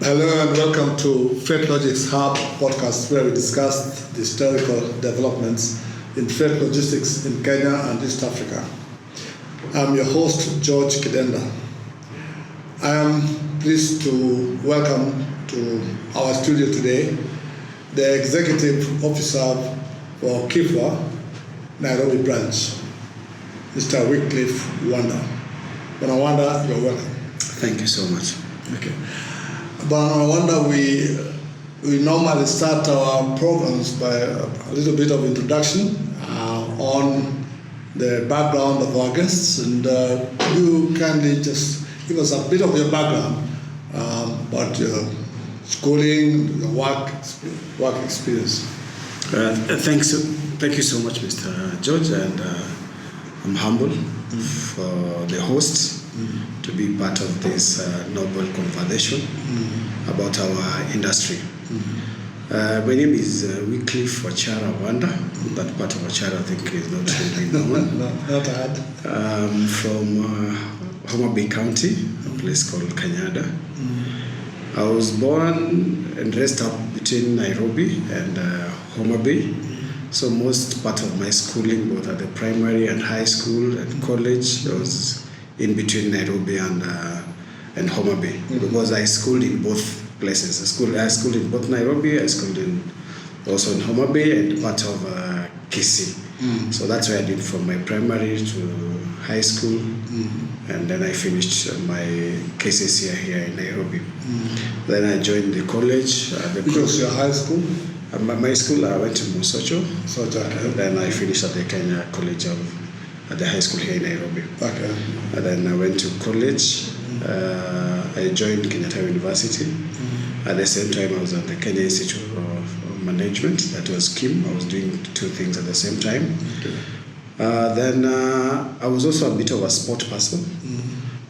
Hello and welcome to Freight Logistics Hub podcast, where we discuss the historical developments in freight logistics in Kenya and East Africa. I'm your host, George Kidenda. I am pleased to welcome to our studio today the Executive Officer for KIFWA, Nairobi branch, Mr. Wycliffe Wanda. Mr. Wanda, you're welcome. Thank you so much. Okay. But Wanda, we normally start our programs by a little bit of introduction on the background of our guests, and you kindly just give us a bit of your background about your schooling, your work experience. Thank you so much, Mr. George, and I'm humbled for the host to be part of this noble conversation about our industry. My name is Wycliffe Wanda. That part of Wachara I think is not really known. Not hard. I'm from Homa Bay County, a place called Kanyada. I was born and raised up between Nairobi and Homa Bay. So most part of my schooling, both at the primary and high school and college, was in between Nairobi and Homa Bay, because I schooled in both places. I schooled in both Nairobi, I schooled also in Homa Bay and part of Kisii. So that's where I did from my primary to high school, and then I finished my KCSE here in Nairobi. Then I joined the college. Which was your high school? My school, I went to Musocho. Okay. Then I finished at the Kenya College at the high school here in Nairobi. Okay. And then I went to college. I joined Kenyatta University. At the same time, I was at the Kenya Institute of Management. That was KIM. I was doing two things at the same time. Okay. Then I was also a bit of a sport person.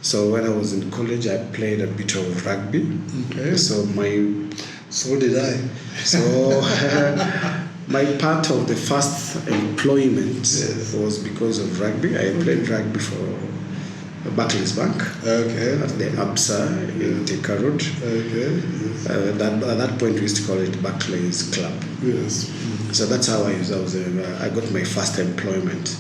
So when I was in college, I played a bit of rugby. Okay. So did I. So my part of the first employment was because of rugby. I played rugby for Barclays Bank. Okay. At the ABSA in Thika Road. Okay. At that point, we used to call it Barclays Club. Yes. So that's how I got my first employment.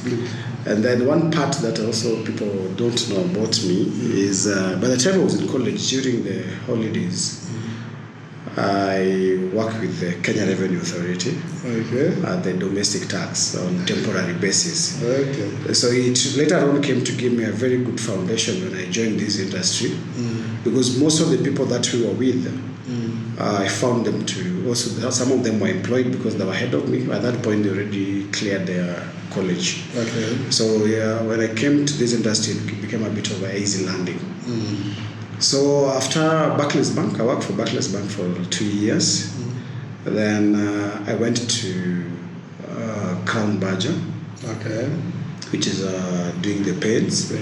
And then one part that also people don't know about me is by the time I was in college, during the holidays, I worked with the Kenya Revenue Authority at the domestic tax on temporary basis. Okay. So it later on came to give me a very good foundation when I joined this industry, because most of the people that we were with, I found them to also, some of them were employed because they were ahead of me. At that point, they already cleared their college. Okay. So when I came to this industry, it became a bit of an easy landing. So after Barclays Bank, I worked for Barclays Bank for 2 years. Then I went to Crown Badger, which is doing the paints.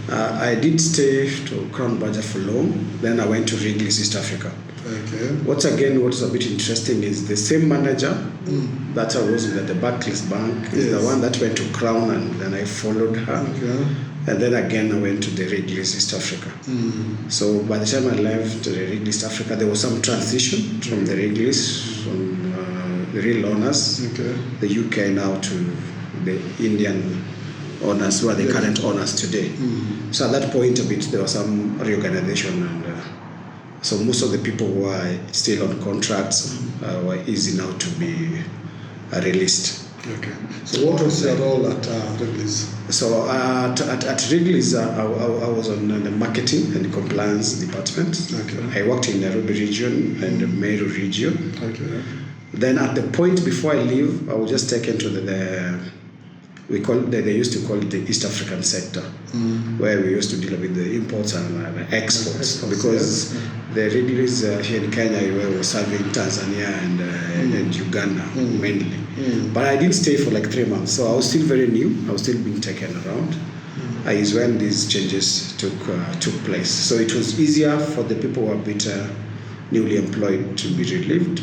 I did stay to Crown Badger for long. Then I went to Wrigley's East Africa. Okay. What's a bit interesting is the same manager that I was with at the Barclays Bank is the one that went to Crown, and then I followed her. Okay. And then again, I went to the Wrigley's East Africa. So by the time I left the Wrigley's East Africa, there was some transition from the Wrigley's, from the real owners, the UK now, to the Indian owners, who are the current owners today. So at that point, there was some reorganization, and so most of the people who are still on contracts were easy now to be released. Okay. So what was your role at Wrigley's? So at Wrigley's, I was on the marketing and compliance department. Okay. I worked in Nairobi region and the Meru region. Okay. Then at the point before I leave, I was just taken to they used to call it the East African sector, where we used to deal with the imports and exports, because the Wrigley's here in Kenya were serving Tanzania and Uganda mainly. But I didn't stay for like 3 months, so I was still very new. I was still being taken around. Is when these changes took place. So it was easier for the people who were a bit newly employed to be relieved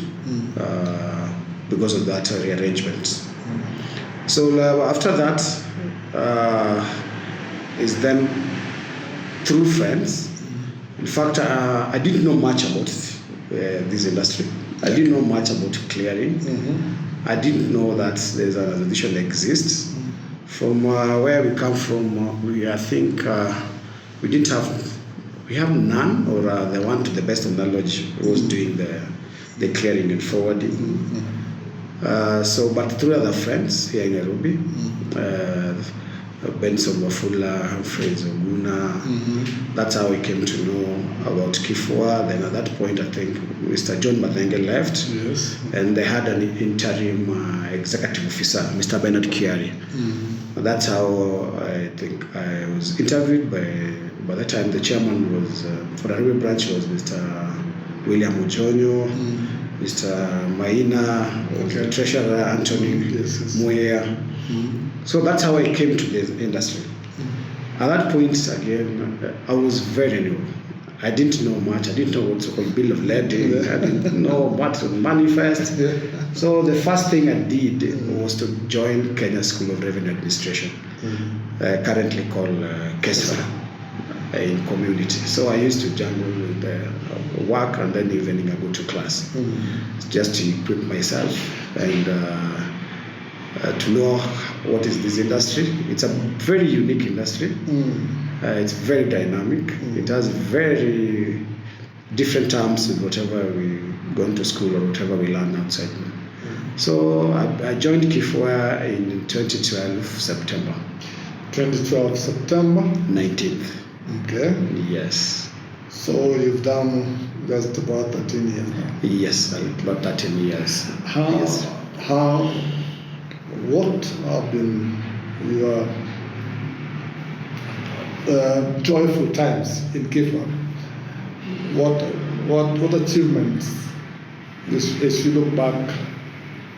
because of that rearrangement. So after that is then through friends. In fact, I didn't know much about this industry. I didn't know much about clearing. I didn't know that there's an association that exists. From where we come from, we have none, or the one to the best of knowledge was doing the clearing and forwarding. But through other friends here in Nairobi, Benson Wafula, Humphreys Oguna, that's how we came to know about KIFWA. Then at that point, I think Mr. John Mathenge left, and they had an interim executive officer, Mr. Bernard Kiari. That's how I think I was interviewed. By the time the chairman was for the Nairobi branch was Mr. William Ujonyo, Mr. Maina, the treasurer Anthony Muea. So that's how I came to the industry. At that point, again, I was very new. I didn't know much. I didn't know what's called bill of lading. I didn't know what to manifest. So the first thing I did was to join Kenya School of Revenue Administration, currently called KIFWA, in community. So I used to juggle with work, and then evening I go to class, just to equip myself and to know what is this industry. It's a very unique industry. It's very dynamic. It has very different terms with whatever we go to school or whatever we learn outside. So I joined KIFWA in 2012 September. 2012 September 19th. Okay. Yes. So you've done just about 13 years now. Yes, about 13 years. What have been your joyful times in KIFWA? What achievements, as you look back,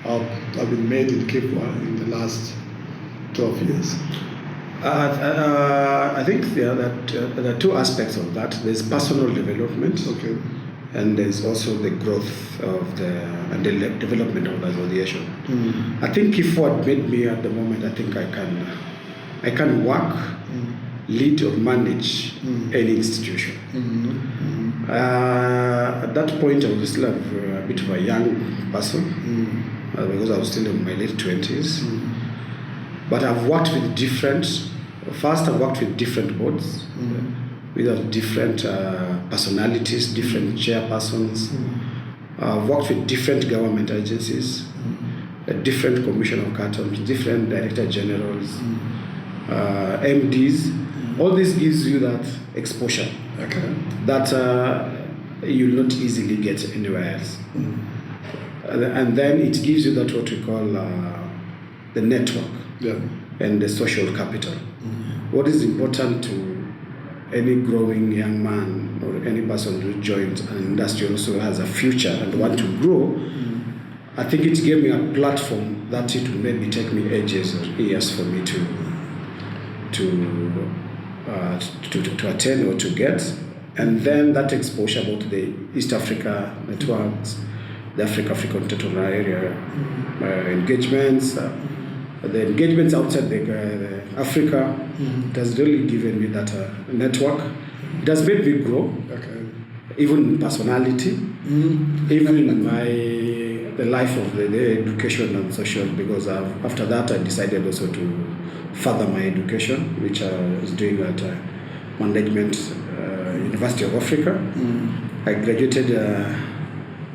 have been made in KIFWA in the last 12 years? I think there are two aspects of that. There's personal development, and there's also the growth of and the development of the association. I think KIFWA made me at the moment. I think I can work, lead or manage any institution. At that point, I was still a bit of a young person because I was still in my late 20s. But I've worked with I've worked with different boards, with different personalities, different chairpersons. I've worked with different government agencies, a different commission of customs, different director generals, MDs. All this gives you that exposure that you'll not easily get anywhere else. And then it gives you that what we call the network and the social capital. What is important to any growing young man or any person who joins an industry also has a future and want to grow, I think it gave me a platform that it will maybe take me ages or years for me to attain or to get. And then that exposure about the East Africa networks, the African territorial area engagements, the engagements outside the Africa, it has really given me that network. It has made me grow, even in personality, even in the life of the education and social, because after that I decided also to further my education, which I was doing at Management University of Africa. I graduated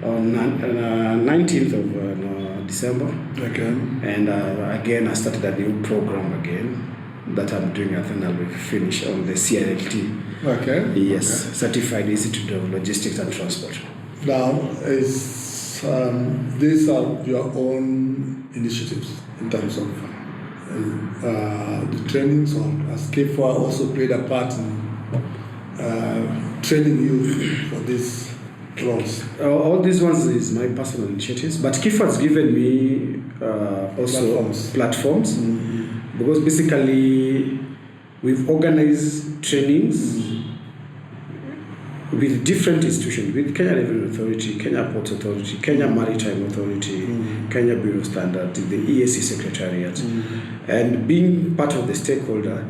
on 19th of December. And again, I started a new program again that I'm doing. I think I will finish on the CILT. Yes, Certified Institute of Logistics and Transport. Now, these are your own initiatives in terms of the trainings, or has KIFWA also played a part in training you for these roles? All these ones is my personal initiatives, but KIFWA has given me also platforms because basically we've organized trainings with different institutions, with Kenya Revenue Authority, Kenya Ports Authority, Kenya Maritime Authority, Kenya Bureau of Standards, the EAC Secretariat, and being part of the stakeholder.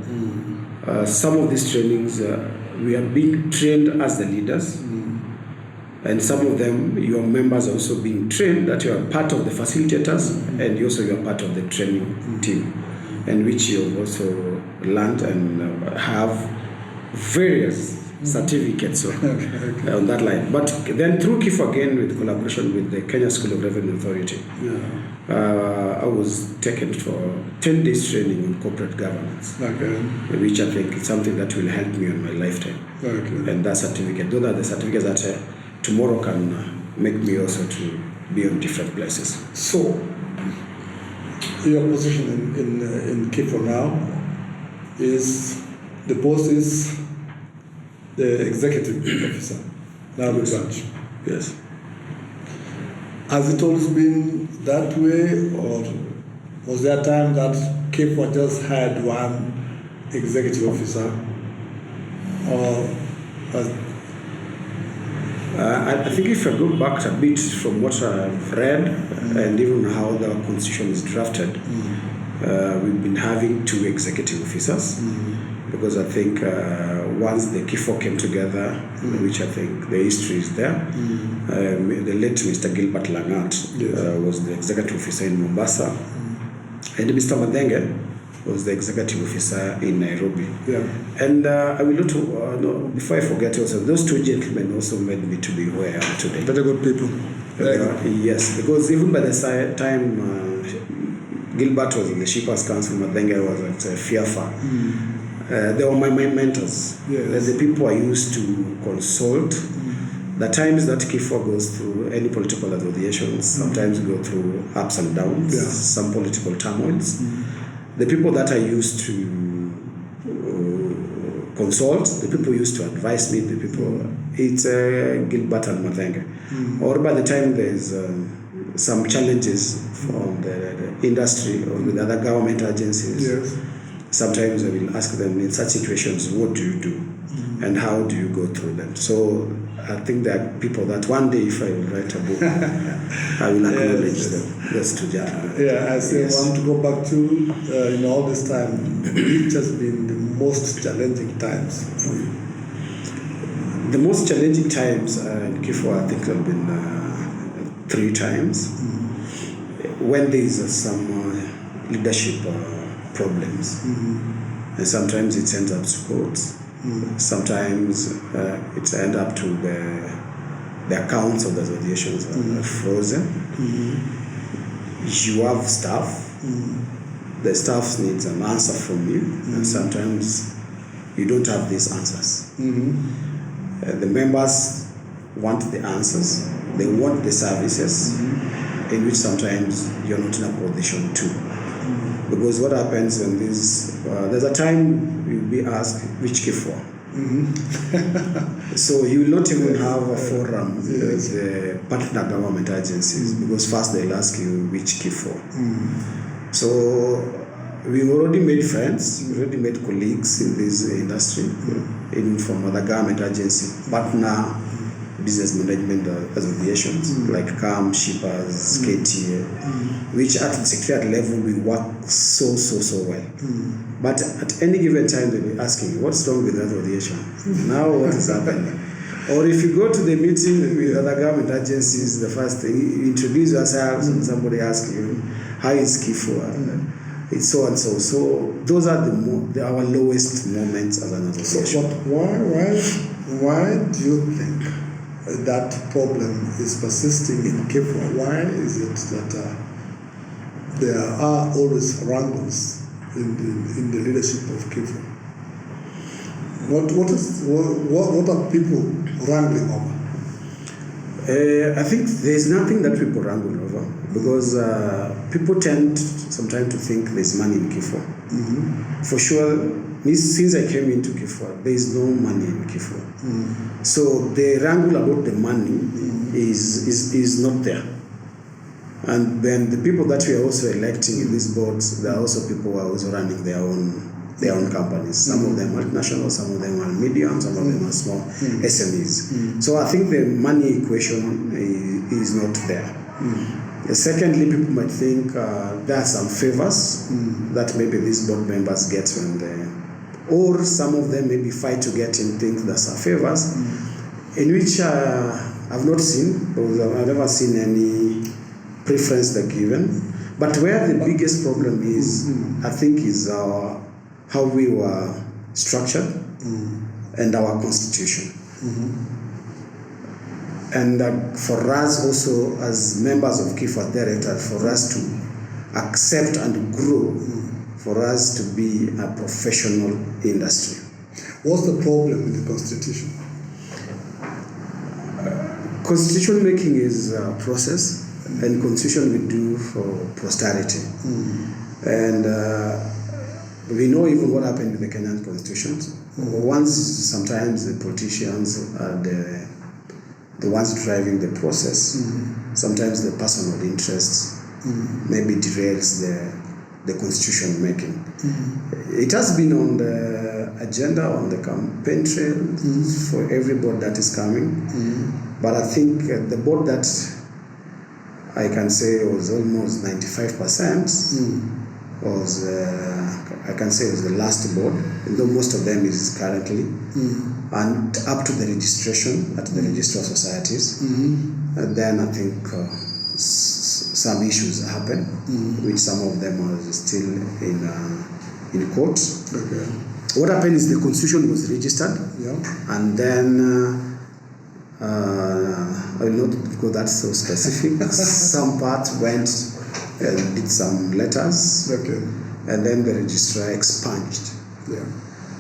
Some of these trainings we are being trained as the leaders, And some of them, your members are also being trained, that you are part of the facilitators, and also you are part of the training team, and which you have also learned and have various certificates on that line. But then through KIFWA, again, with collaboration with the Kenya School of Revenue Authority, I was taken for 10 days training on corporate governance, which I think is something that will help me in my lifetime. And that certificate, those are the certificates that tomorrow can make me also to be on different places. So, your position in KIFWA now is, the post is the executive officer, now the branch. Yes. Has it always been that way, or was there a time that KIFWA just had one executive officer? Or I think if I go back a bit from what I've read and even how the constitution is drafted, we've been having 2 executive officers, because I think once the KIFWA came together, which I think the history is there, the late Mr. Gilbert Langat was the executive officer in Mombasa, and Mr. Madenge was the executive officer in Nairobi. And I will not, before I forget also, those 2 gentlemen also made me to be where I am today. Very good people. Yes, because even by the time Gilbert was in the Shippers Council, Madenge was at FIAFA, they were my mentors. The people I used to consult. The times that KIFWA goes through any political associations, sometimes go through ups and downs, some political turmoils. The people that I used to consult, the people used to advise me, the people, it's Gilbert and Madenge. Or by the time there's some challenges from the industry or with other government agencies, sometimes I will ask them, in such situations, what do you do? And how do you go through them? So I think there are people that one day, if I will write a book, I will acknowledge them. Just to judge. I say, I want to go back to, all this time, which has been the most challenging times for you? The most challenging times in KIFWA, I think, have been 3 times. When there is some leadership problems, and sometimes it ends up to courts. Sometimes it ends up to the accounts of the associations are frozen. You have staff. The staff needs an answer from you, and sometimes you don't have these answers. The members want the answers. They want the services, in which sometimes you're not in a position to. Because what happens when there's a time you'll be asked, which KIFWA? So you will not even have a forum with the partner government agencies, because first they'll ask you, which KIFWA? So we've already made friends, we already made colleagues in this industry, even from other government agencies, partner business management associations like CAM, Shippers, KTA, which at the secretariat level we work so well. But at any given time they'll be asking, what's wrong with that association? Now what is happening? Or if you go to the meeting with other government agencies, the first thing, you introduce yourselves and somebody asks you, how is KIFWA? It's so and so. So those are our lowest moments as an association. So why do you think that problem is persisting in KIFWA? Why is it that there are always wrangles in the leadership of KIFWA? What are people wrangling over? I think there's nothing that people wrangle over, because people tend sometimes to think there's money in KIFWA. For sure, since I came into KIFWA, there is no money in KIFWA. So the wrangle about the money is not there. And then the people that we are also electing in these boards, there are also people who are also running their own companies. Some of them are multinational, some of them are medium, some of them are small SMEs. So I think the money equation is not there. Secondly, people might think there are some favors that maybe these board members get when or some of them maybe fight to get in things that are favors, in which I've not seen, because I've never seen any preference they're given. But where the biggest problem is, I think, is how we were structured and our constitution. And for us also, as members of KIFWA director, for us to accept and grow, for us to be a professional industry. What's the problem with the constitution? Constitution making is a process, and constitution we do for posterity. And we know even what happened with the Kenyan constitution. Once sometimes the politicians are the ones driving the process. Sometimes the personal interests maybe derails the constitution making. It has been on the agenda, on the campaign trail for every board that is coming. But I think the board that I can say was almost 95% was, I can say, was the last board, though most of them is currently, and up to the registration at the Register of Societies. And then I think some issues happen, which some of them are still in court. Okay. What happened is the constitution was registered, and then I will not go that so specific. Some part went and did some letters, and then the registrar expunged.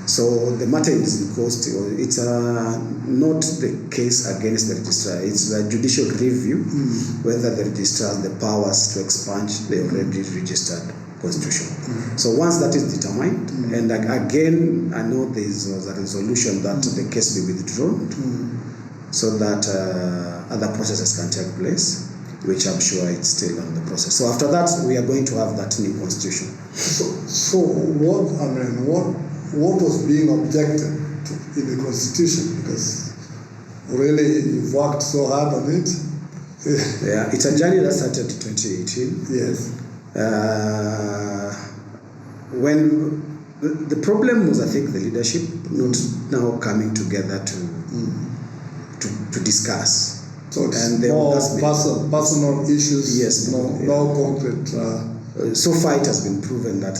So the matter is in court. It's not the case against the registrar. It's a judicial review whether the registrar has the powers to expunge the already registered constitution. So once that is determined, and again, I know there is a resolution that the case be withdrawn, so that other processes can take place, which I'm sure it's still on the process. So after that, we are going to have that new constitution. So what was being objected to in the constitution? Because really you've worked so hard on it. Yeah, it's a journey that started in 2018. Yes. When the problem was, I think, the leadership not now coming together to discuss. So it's more personal issues. Yes. No concrete. So far, it has been proven that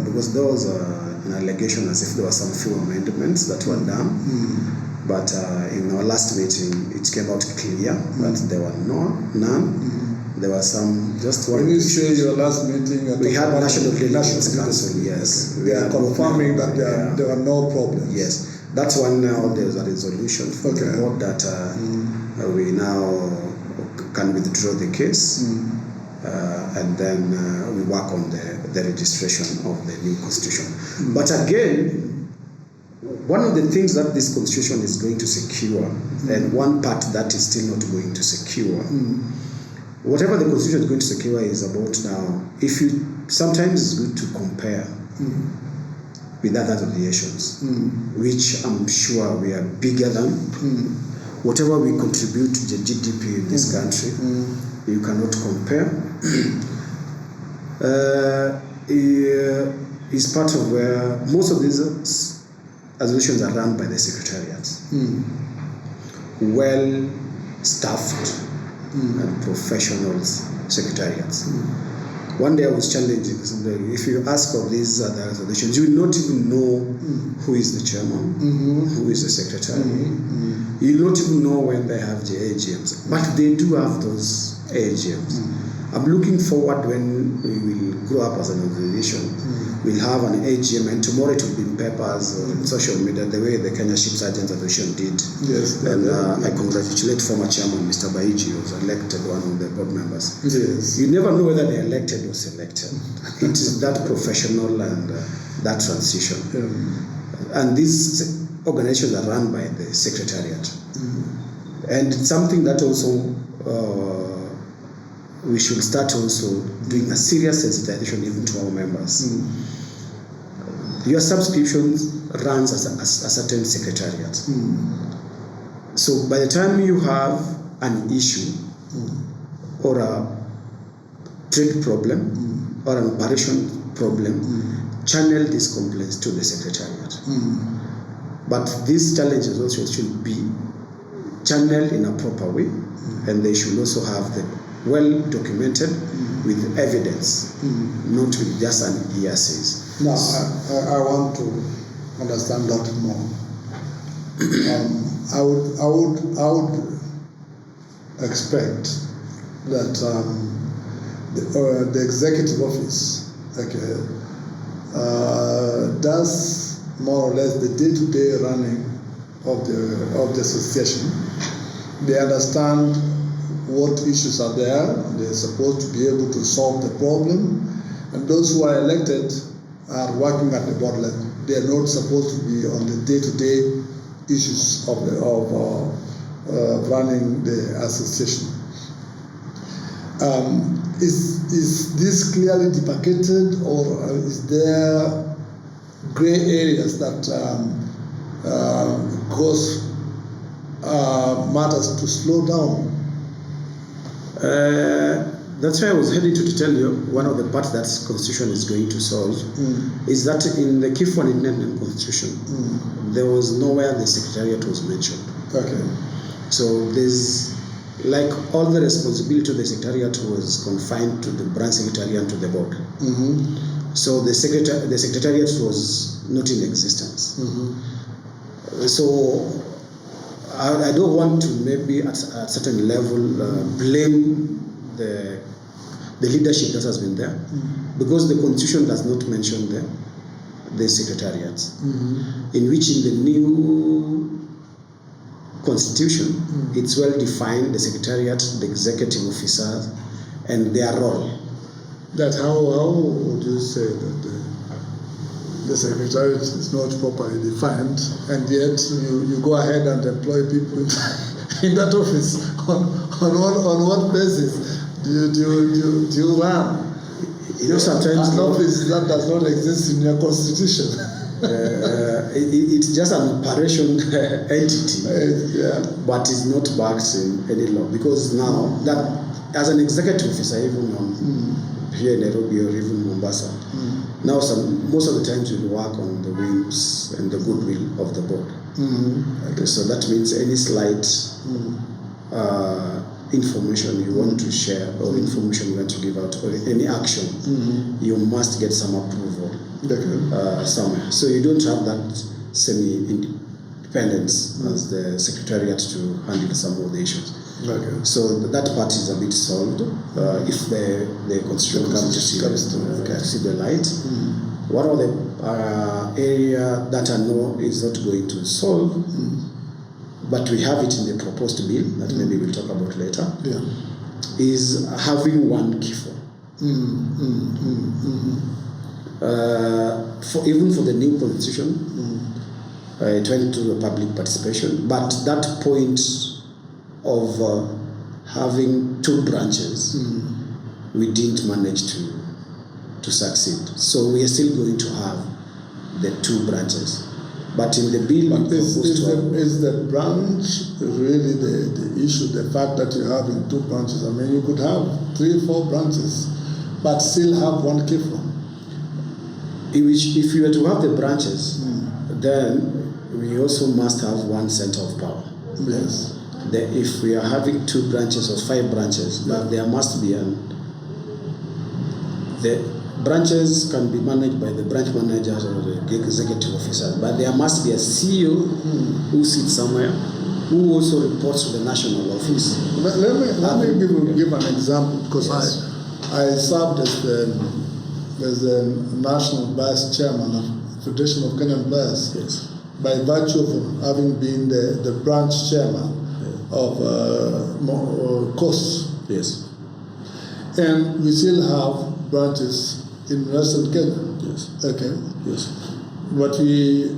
because there was an allegation as if there were some few amendments that were done, but in our last meeting, it came out clear that there were none. There were some, just one. When you say your last meeting, we had National Relations Council, yes. They are confirming that there are no problems. Yes. That's when now there's a resolution for the board that we now can withdraw the case, and then we work on the registration of the new constitution. But again, one of the things that this constitution is going to secure, and one part that is still not going to secure, whatever the constitution is going to secure is about now, if you, sometimes it's good to compare with other associations, which I'm sure we are bigger than. Whatever we contribute to the GDP in this country, you cannot compare. Is part of where most of these associations are run by the secretariats, well staffed and professionals secretariats. One day I was challenging somebody, if you ask of these other associations, you will not even know who is the chairman, who is the secretary. You will not even know when they have the AGMs, but they do have those AGMs. I'm looking forward when we will grow up as an organization. We'll have an AGM, and tomorrow it will be in papers or in social media, the way the Kenya Ship Sergeants Association did. Yes. And I congratulate former chairman, Mr. Baiji, who was elected one of the board members. Yes. You never know whether they're elected or selected. It is that professional and that transition. And these organizations are run by the secretariat. And it's something that also we should start also doing a serious sensitization even to our members. Your subscription runs as a certain secretariat. So by the time you have an issue or a trade problem or an operation problem, channel these complaints to the secretariat. But these challenges also should be channeled in a proper way, and they should also have the well documented with evidence, not with just an hearsay. Now, I want to understand that more. I would expect that the executive office, does more or less the day-to-day running of the association. They understand what issues are there. They're supposed to be able to solve the problem, and those who are elected are working at the board level. They are not supposed to be on the day-to-day issues of running the association. Is this clearly demarcated, or is there gray areas that cause matters to slow down? That's why I was heading to tell you one of the parts that Constitution is going to solve is that in the KIFWA Independent Constitution, there was nowhere the Secretariat was mentioned. Okay. So there's, like, all the responsibility of the Secretariat was confined to the branch secretary and to the board. So the Secretariat was not in existence. So I don't want to maybe at a certain level blame the leadership that has been there, because the Constitution does not mention the Secretariat, in which in the new Constitution it's well defined, the Secretariat, the executive officers, and their role. That how would you say that the Secretariat is not properly defined, and yet you go ahead and employ people in that office? On what basis do you run? You know, sometimes an office that does not exist in your constitution. It's just an operation entity, but it's not backed in any law. Because now that as an executive officer, even here in Nairobi or even Mombasa, now most of the times we work on the whims and the goodwill of the board. Okay, so that means any slight information you want to share or information you want to give out or any action, you must get some approval somewhere. So you don't have that semi-independence as the Secretariat to handle some of the issues. Okay. So that part is a bit solved if the Constitution comes to see the light. One of the area that I know is not going to solve, but we have it in the proposed bill that maybe we'll talk about later, is having one KIFWA. Even for the new constitution, it went to a public participation, but that point of having two branches, we didn't manage to succeed. So we are still going to have the two branches. But in the bill, is the branch really the issue? The fact that you're having two branches? I mean, you could have 3 or 4 branches, but still have one KIFWA. If you were to have the branches, then we also must have one center of power. Yes. If we are having 2 branches or 5 branches, but there must be the branches can be managed by the branch managers or the executive officers, but there must be a CEO who sits somewhere who also reports to the national office. Let me give an example, because I served as the national vice chairman of Federation of Kenyan Players, by virtue of having been the branch chairman of Coast. Yes. And we still have branches in Western Kenya. Yes. Okay. Yes. But we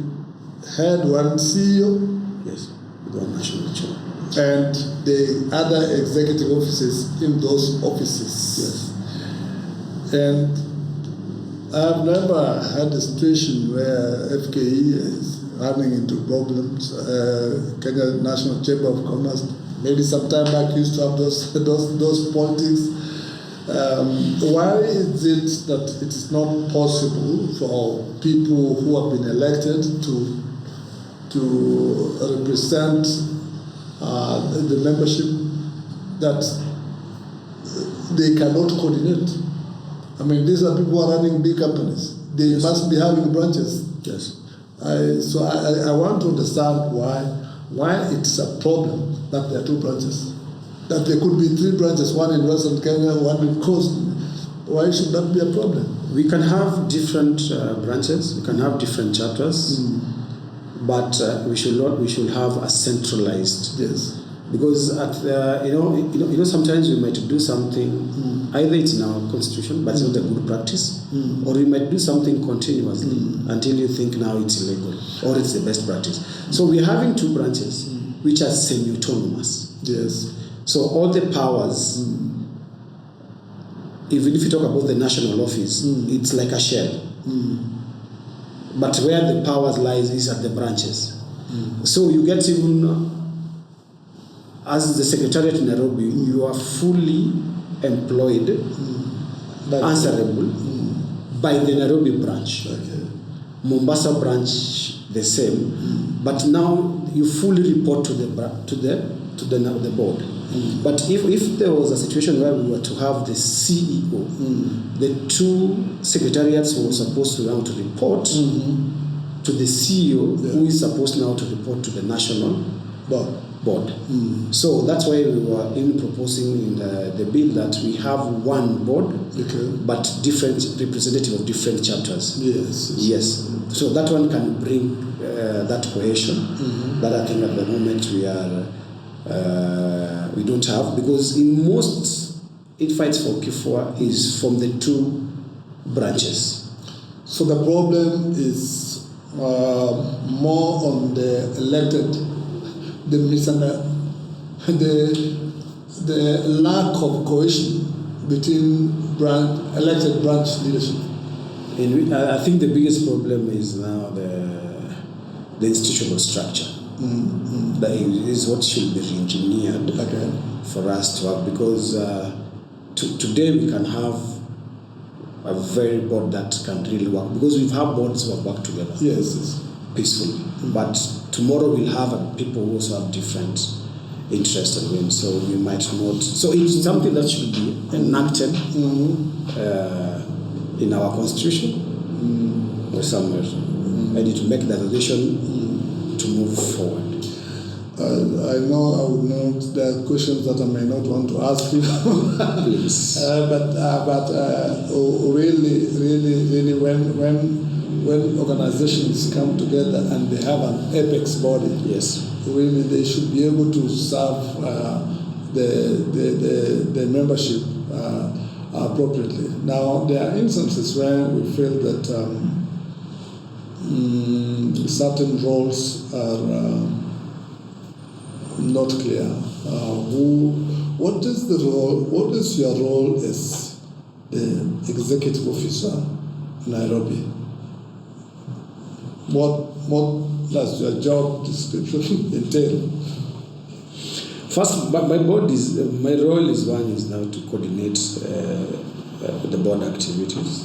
had one CEO. Yes. One national chair. And the other executive officers in those offices. Yes. And I've never had a situation where FKE is running into problems. Kenya National Chamber of Commerce, maybe some time back, used to have those politics. Why is it that it is not possible for people who have been elected to represent the membership that they cannot coordinate. I mean, these are people who are running big companies. They must be having branches. Yes. So I want to understand why it's a problem that there are 2 branches. That there could be 3 branches, one in Western Kenya, one in Coast. Why should that be a problem? We can have different branches. We can have different chapters, but we should have a centralized. Yes. Because at sometimes we might do something, either it's in our constitution, but it's not a good practice, or we might do something continuously until you think now it's illegal or it's the best practice. So we're having 2 branches which are semi-autonomous. Yes. So all the powers, even if you talk about the national office, it's like a shell. But where the powers lies is at the branches. So you get even, as the Secretariat in Nairobi, you are fully employed, answerable by the Nairobi branch. Okay. Mombasa branch the same, but now you fully report to the board. But if there was a situation where we were to have the CEO, the 2 secretariats were supposed to now to report to the CEO, who is supposed now to report to the national board. So that's why we were even proposing in the bill that we have 1 board, but different representative of different chapters. Yes. So that one can bring that cohesion that I think at the moment we don't have, because in most fights for KIFWA is from the 2 branches. So the problem is more on the elected, the lack of cohesion between elected branch leadership. And I think the biggest problem is now the institutional structure. That is what should be re-engineered for us to have, because today we can have a very board that can really work, because we've had boards who have worked together peacefully. But tomorrow we'll have people who also have different interests and whims, so we might not. So it's something that should be enacted in our constitution or somewhere, and to make the decision to move forward. I know I would know there are questions that I may not want to ask you. Please. But really, when organizations come together and they have an apex body, really they should be able to serve the membership appropriately. Now there are instances where we feel that certain roles are not clear. What is the role? What is your role as the executive officer in Nairobi? What does your job description entail? First, my role is now to coordinate the board activities.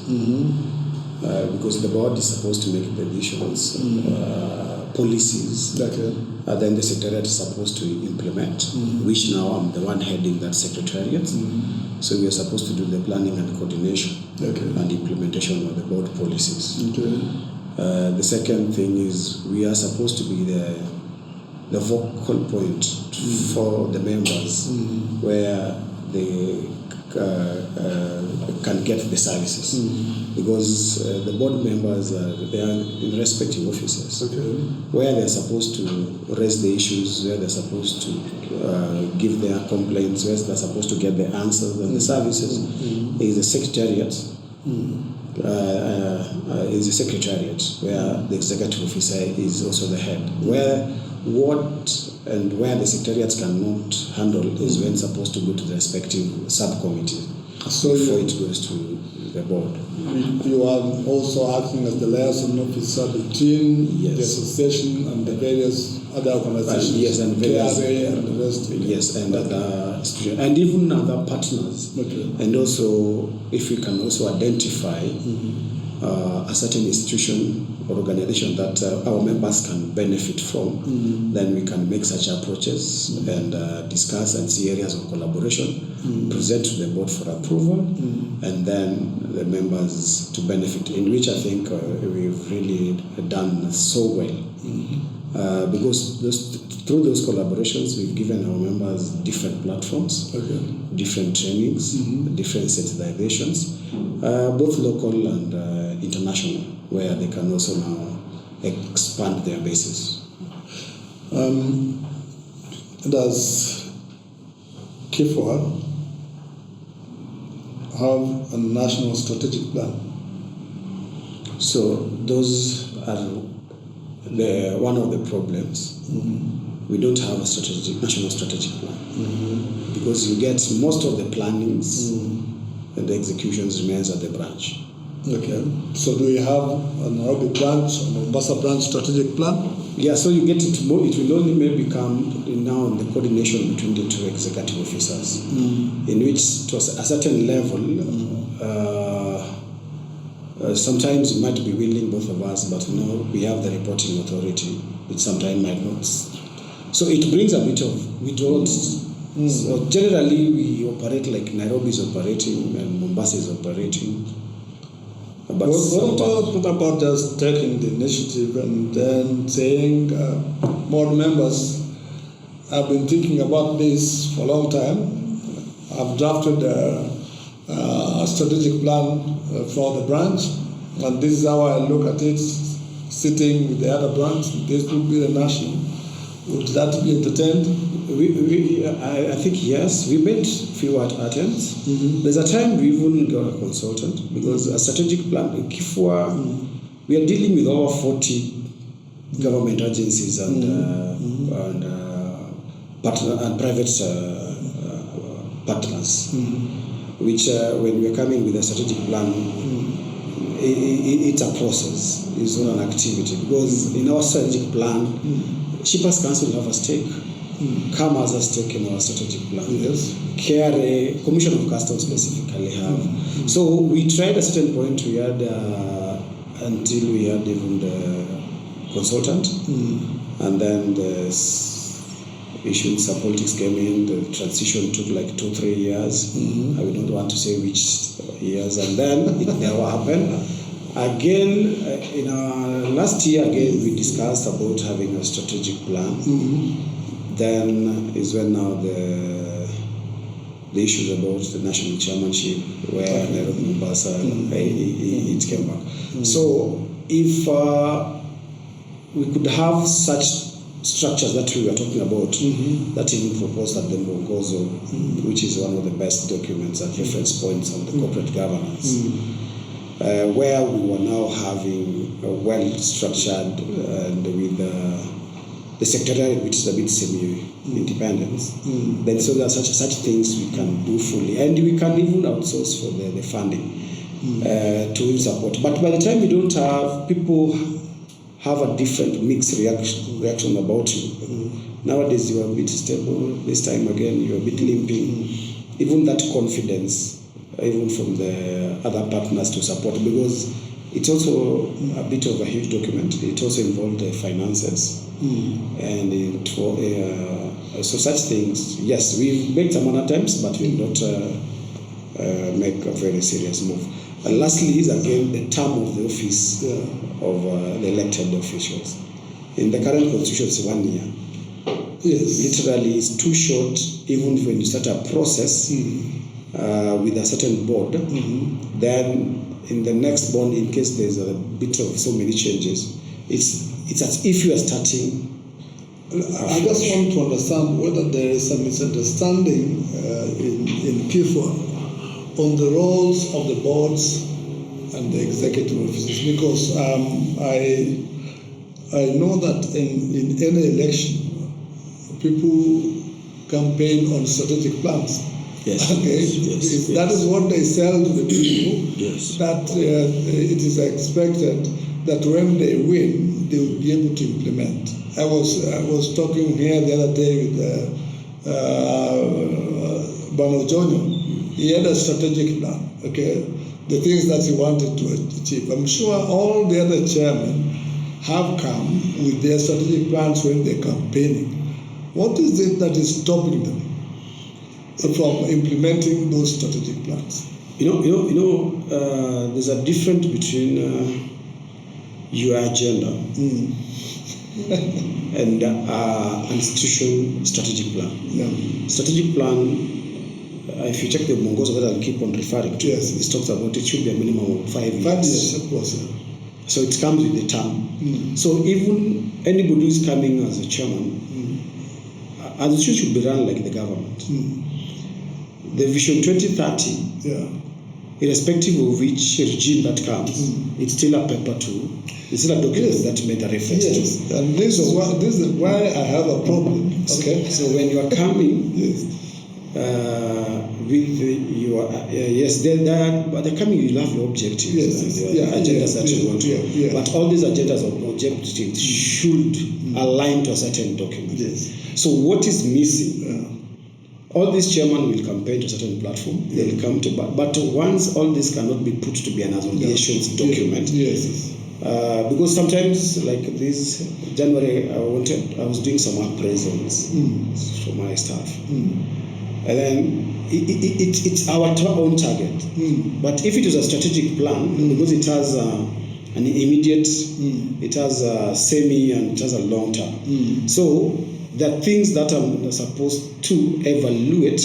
Because the board is supposed to make the decisions, policies, then the secretariat is supposed to implement, which now I'm the one heading that secretariat. So we are supposed to do the planning and coordination and implementation of the board policies. The second thing is we are supposed to be the vocal point for the members where they can get the services, because the board members they are in respective offices where they're supposed to raise the issues, where they're supposed to give their complaints, where they're supposed to get the answers and the services. Is the secretariat is the secretariat where the executive officer is also the head, where where the secretariats cannot handle is when supposed to go to the respective subcommittee before it goes to the board. You are also acting as the liaison officer between the association and the various other organizations, and various, KRA and the rest. And other institutions, and even other partners. And also, if we can also identify a certain institution or organization that our members can benefit from, then we can make such approaches and discuss and see areas of collaboration, present to the board for approval, and then the members to benefit, in which I think we've really done so well. Because through those collaborations, we've given our members different platforms, different trainings, different sensitizations, both local and international, where they can also now expand their bases. Does KIFWA have a national strategic plan? So those are one of the problems. We don't have a national strategic plan, because you get most of the plannings and the executions remains at the branch. Okay. So do you have a Nairobi branch, a Mombasa branch strategic plan? Yeah, so you get it. It will only maybe come now in the coordination between the two executive officers, in which to a certain level, sometimes we might be willing, both of us, but we have the reporting authority, which sometimes might not. So it brings a bit of, we don't. So generally we operate like Nairobi is operating and Mombasa is operating. But what about just taking the initiative and then saying, board members, I've been thinking about this for a long time. I've drafted a strategic plan for the branch, and this is how I look at it, sitting with the other branch. This would be the national. Would that be entertained? I think yes. We made few attempts. There's a time we even got a consultant, because a strategic plan in KIFWA, we are dealing with over 40 government agencies and private partners, which when we are coming with a strategic plan, it's a process, it's not an activity, because in our strategic plan, Shippers Council have a stake, CAM has a stake in our strategic plan. Yes. KRA, Commission of Customs specifically have. So we tried at a certain point, we had until we had even the consultant, and then the issues of politics came in. The transition took like 2-3 years. I would not want to say which years, and then it never happened. Again, in our last year, again we discussed about having a strategic plan. Then is when now the issues about the national chairmanship, where Nairobi, Mombasa, it came back. So if we could have such structures that we were talking about, that even proposed at the Mwongozo, which is one of the best documents and reference points on the corporate governance, where we were now having a well-structured and with the secretariat, which is a bit semi-independent. Then so there are such things we can do fully, and we can even outsource for the funding to support. But by the time we don't have, people have a different mixed reaction about you. Nowadays you are a bit stable, this time again you're a bit limping. Even that confidence, even from the other partners to support, because it's also a bit of a huge document. It also involved the finances. And so such things, yes, we've made some attempts, but we've not make a very serious move. And lastly is again the term of the office of the elected officials. In the current constitution, it's 1 year. Yes. Literally, it's too short. Even when you start a process with a certain board, then in the next bond, in case there's a bit of so many changes, it's as if you are starting. I just want to understand whether there is a misunderstanding in KIFWA on the roles of the boards and the executive officers, because I know that in any election, people campaign on strategic plans. Yes. Okay. Yes. That is what they sell to the people. Yes. That it is expected that when they win, they will be able to implement. I was talking here the other day with Bano Jonyo. He had a strategic plan. Okay, the things that he wanted to achieve. I'm sure all the other chairmen have come with their strategic plans when they're campaigning. What is it that is stopping them from implementing those strategic plans? There's a difference between your agenda and institution strategic plan. Yeah. Strategic plan, if you check the Mongozo that I'll keep on referring to, yes, it talks about it should be a minimum of 5 years. 5 years, of course. Yeah. So it comes with the term. So even anybody who's coming as a chairman, and it should be run like the government. The Vision 2030, irrespective of which regime that comes, it's still a paper too. It's still a document that made a reference to. And this is why I have a problem. Okay. So when you are coming with your they're coming, you have your objectives and your agendas that you want to. But all these agendas or objectives should align to a certain document. So what is missing? All these chairmen will campaign to a certain platform. They'll come to, but once all this cannot be put to be an association's document. Because sometimes, like this January, I was doing some appraisals for my staff, and then it's our own target. But if it is a strategic plan, because it has an immediate, it has a semi, and it has a long term. So the things that I'm supposed to evaluate,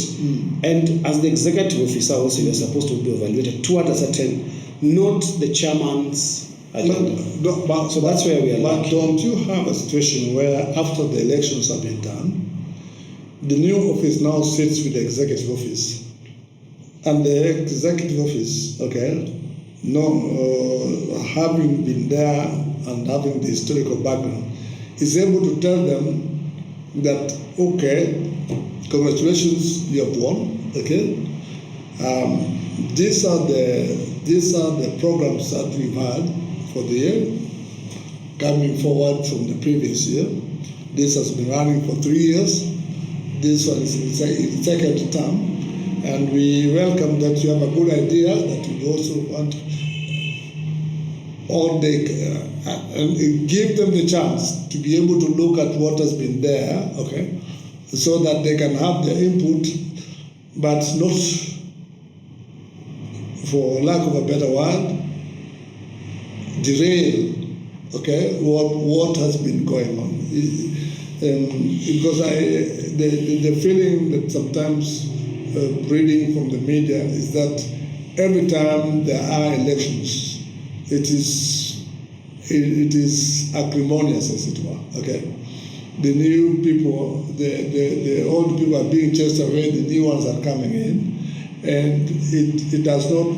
and as the executive officer also, you're supposed to be evaluated toward a certain, not the chairman's agenda. So that's where we are. But don't you have a situation where after the elections have been done, the new office now sits with the executive office, and the executive office, having been there and having the historical background, is able to tell them that, congratulations, you have won. These are the programs that we've had for the year, coming forward from the previous year. This has been running for 3 years. This one is its second term, and we welcome that you have a good idea that you also want and give them the chance to be able to look at what has been there, so that they can have their input, but not, for lack of a better word, derail, what has been going on. Because the feeling that sometimes reading from the media is that every time there are elections, it is acrimonious, as it were. The new people, the old people are being chased away, the new ones are coming in, and it does not.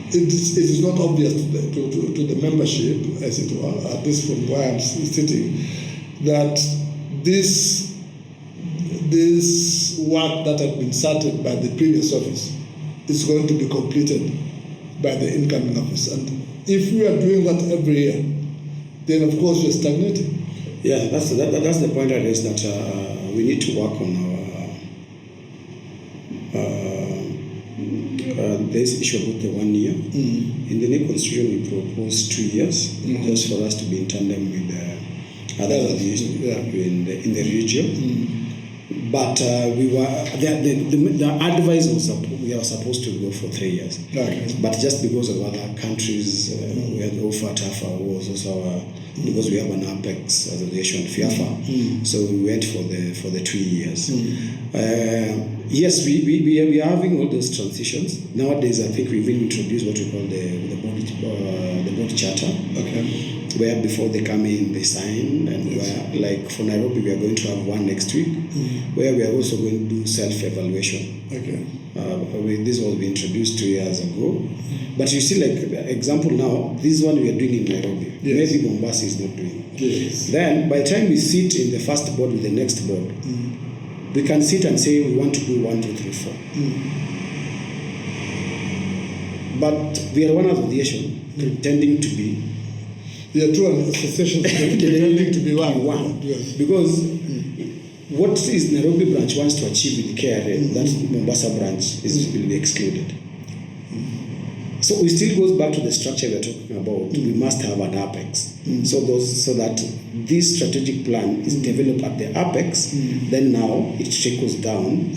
It is not obvious to the membership, as it were, at least from where I'm sitting, that this work that had been started by the previous office is going to be completed by the incoming office. And if we are doing that every year, then of course we're stagnating. Yeah, that's the point I raised, that we need to work on this issue about the 1 year. In the new constitution, we proposed 2 years, just for us to be in tandem with other in the region. But we were the advice was we are supposed to go for 3 years. But just because of other countries, we had OFA-TAFA was also because we have an Apex association, FIAFA, so we went for the 2 years. Yes, we are having all those transitions nowadays. I think we've even introduced what we call the board charter. Where before they come in, they sign, and where, like for Nairobi, we are going to have one next week, where we are also going to do self-evaluation. This was introduced 2 years ago, but you see, like example now, this one we are doing in Nairobi. Maybe Mombasa is not doing. Then by the time we sit in the first board with the next board, we can sit and say we want to do 1, 2, 3, 4. But we are one association pretending to be. There are two associations pretending to be one. Because what is Nairobi branch wants to achieve with KRA, that Mombasa branch will be excluded. So it still goes back to the structure we're talking about. We must have an apex. So that this strategic plan is developed at the apex, then now it trickles down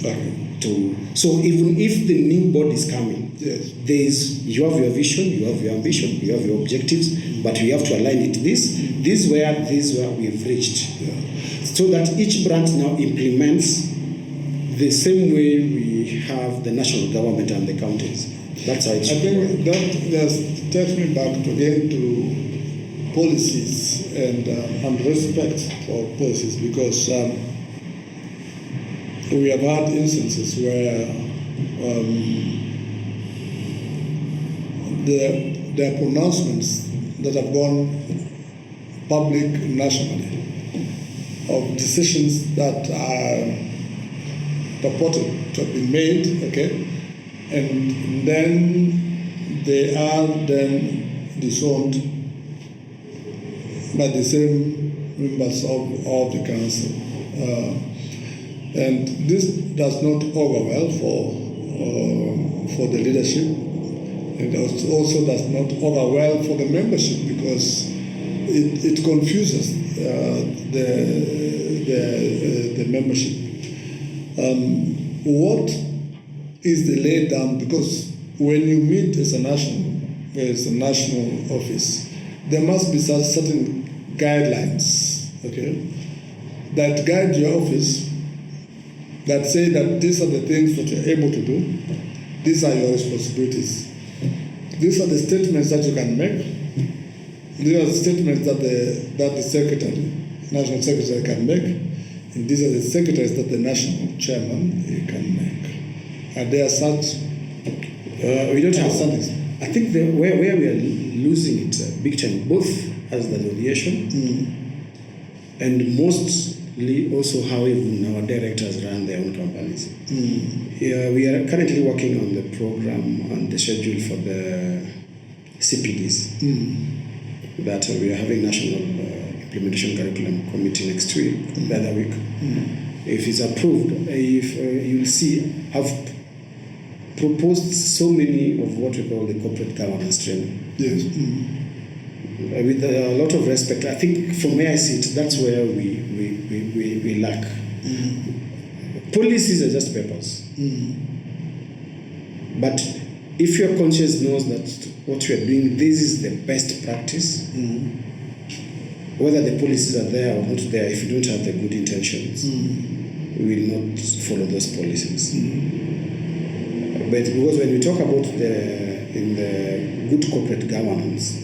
to. So even if the new board is coming, you have your vision, you have your ambition, you have your objectives, but you have to align it. This where we've reached, so that each branch now implements the same way we have the national government and the counties. That's how it's. I think that takes me back again to policies and respect for policies, because we have had instances where there are pronouncements that have gone public nationally of decisions that are purported to have been made, and then they are then disowned by the same members of the council. And this does not augur well for the leadership. It also does not augur well for the membership, because it confuses the membership. What is the lay down? Because when you meet as a national office, there must be certain guidelines, that guide your office, that say that these are the things that you're able to do, these are your responsibilities, these are the statements that you can make, these are the statements that the secretary, national secretary can make, and these are the secretaries that the national chairman can make. And there are such we don't have something. I think where we are losing it big time, both as the association and mostly also how even our directors run their own companies. We are currently working on the program and the schedule for the CPDs that we are having national implementation curriculum committee next week, the other week. If it's approved, you'll see I've proposed so many of what we call the corporate governance training. Yes. With a lot of respect, I think from where I see it, that's where we lack. Policies are just papers. But if your conscience knows that what you are doing, this is the best practice, whether the policies are there or not there, if you don't have the good intentions, we will not follow those policies. But because when we talk about in the good corporate governance,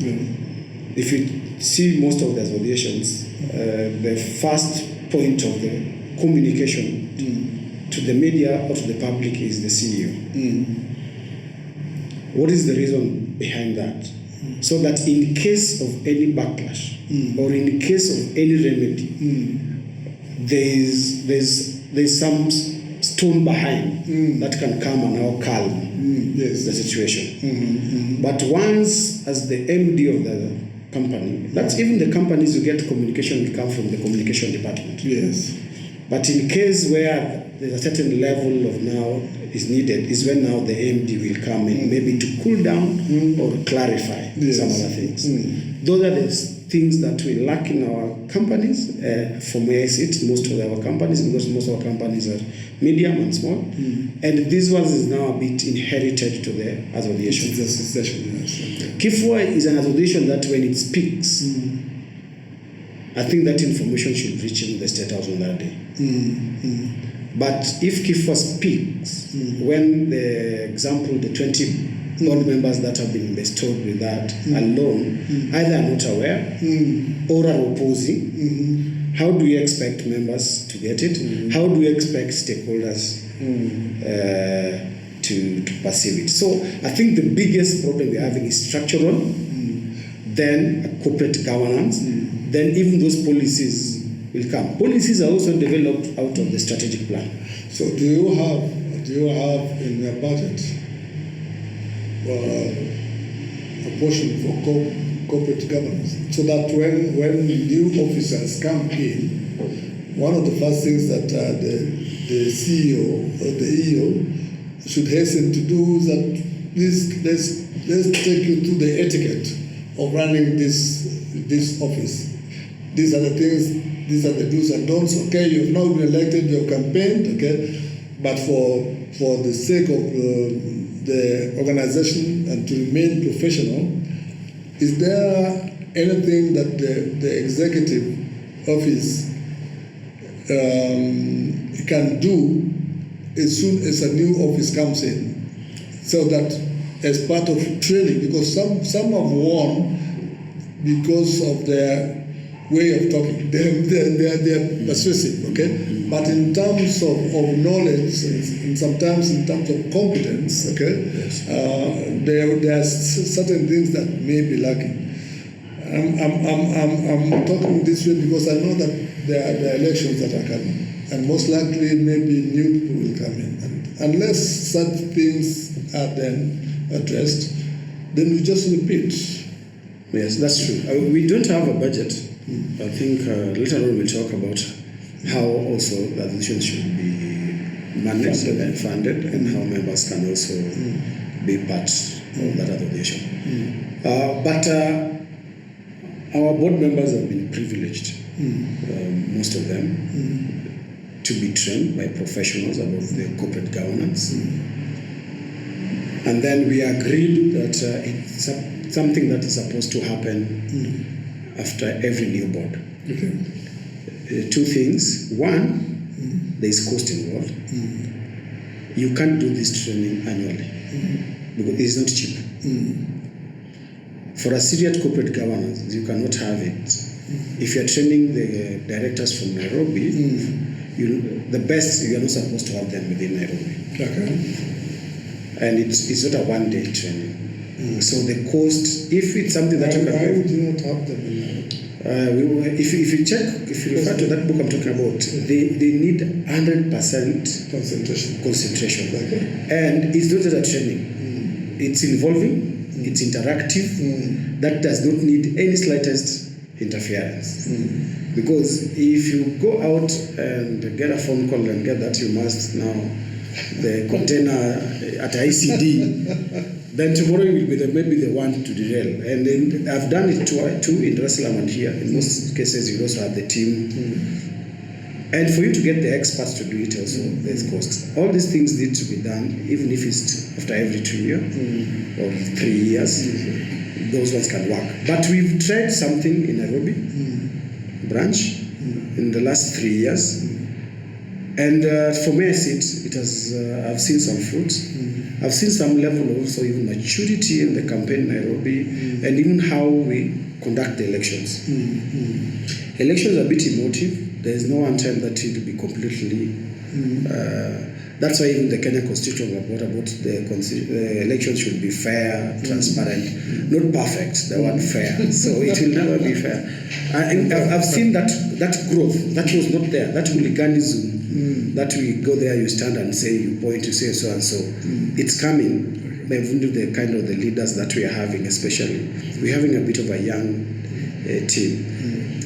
if you see most of the associations, the first point of the communication to the media or to the public is the CEO. What is the reason behind that? So that in case of any backlash or in case of any remedy, there's some stone behind that can come and now calm the situation. But once, as the MD of the company, that's even the companies who get communication will come from the communication department. Yes. But in case where there's a certain level of now is needed, is when now the MD will come in, maybe to cool down or clarify some other things. Those are the things that we lack in our companies. From where I sit, most of our companies, because most of our companies are medium and small, and this one is now a bit inherited to the association. KIFWA is an association that when it speaks, I think that information should reach in the State House on that day. But if KIFWA speaks, when the 20 board members that have been bestowed with that alone either are not aware or are opposing, how do we expect members to get it? How do we expect stakeholders to perceive it? So I think the biggest problem we're having is structural, then corporate governance, then even those policies will come. Policies are also developed out of the strategic plan. So do you have in your budget a portion for corporate governance, so that when new officers come in, one of the first things that the CEO or the EO should hasten to do is that let's take you through the etiquette of running this office. These are the things, these are the do's and don'ts. Okay, you've now been elected, you've campaigned, okay, but for the sake of the organization and to remain professional, is there anything that the executive office can do as soon as a new office comes in, so that as part of training, because some have won because of their way of talking, they're persuasive, okay? But in terms of knowledge and sometimes in terms of competence, okay, Yes. There are certain things that may be lacking. I'm talking this way because I know that there are elections that are coming, and most likely maybe new people will come in. And unless such things are then addressed, then we just repeat. Yes, that's true. We don't have a budget. I think later on we'll talk about how also the organization should be managed and funded, and how members can also be part of that organization. But our board members have been privileged, most of them, to be trained by professionals about the corporate governance. And then we agreed that it's something that is supposed to happen after every new board. Okay. Two things. One, there is cost involved. You can't do this training annually because it's not cheap. For a serious corporate governance, you cannot have it. If you're training the directors from Nairobi, the best, you are not supposed to have them within Nairobi. Okay. And it's not a one-day training. So the cost, if it's something that you can... Why would you not have them in Nairobi? If you refer to that book I'm talking about, they need 100% concentration. Okay. And it's not just a training. It's involving, it's interactive, that does not need any slightest interference. Because if you go out and get a phone call and get that you must now the container at ICD, then tomorrow you will be maybe the one to derail. And then I've done it too in Dar es Salaam and here. In most cases, you also have the team. And for you to get the experts to do it also, there's cost. All these things need to be done, even if it's after every 2 years or 3 years. Those ones can work. But we've tried something in Nairobi branch in the last 3 years. And for me, I see it has. I've seen some fruits. I've seen some level also even maturity in the campaign in Nairobi, and even how we conduct the elections. Elections are a bit emotive. There is no one time that it will be completely. That's why even the Kenya Constitution about the elections should be fair, transparent, not perfect. The word fair, so it will never be fair. And I've seen that growth that was not there. That hooliganism. That we go there, you stand and say, you point, you say so and so. It's coming. Even to the kind of the leaders that we are having, especially. We're having a bit of a young team.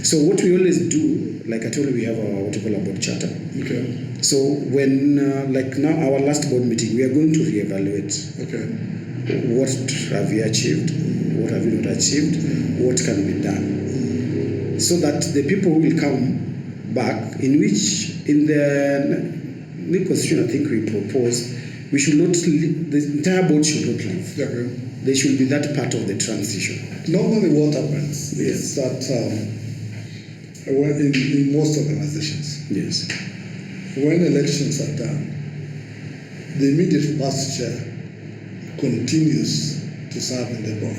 So what we always do, like I told you, we have our what we call a board charter. Okay. So when, like now our last board meeting, we are going to reevaluate. Okay. What have we achieved? What have we not achieved? What can be done? So that the people who will come back, in which in the new constitution I think we proposed, we should not leave, the entire board should not leave. Okay. They should be that part of the transition. Normally what happens is that in most organizations, Yes. when elections are done, the immediate past chair continues to serve in the board.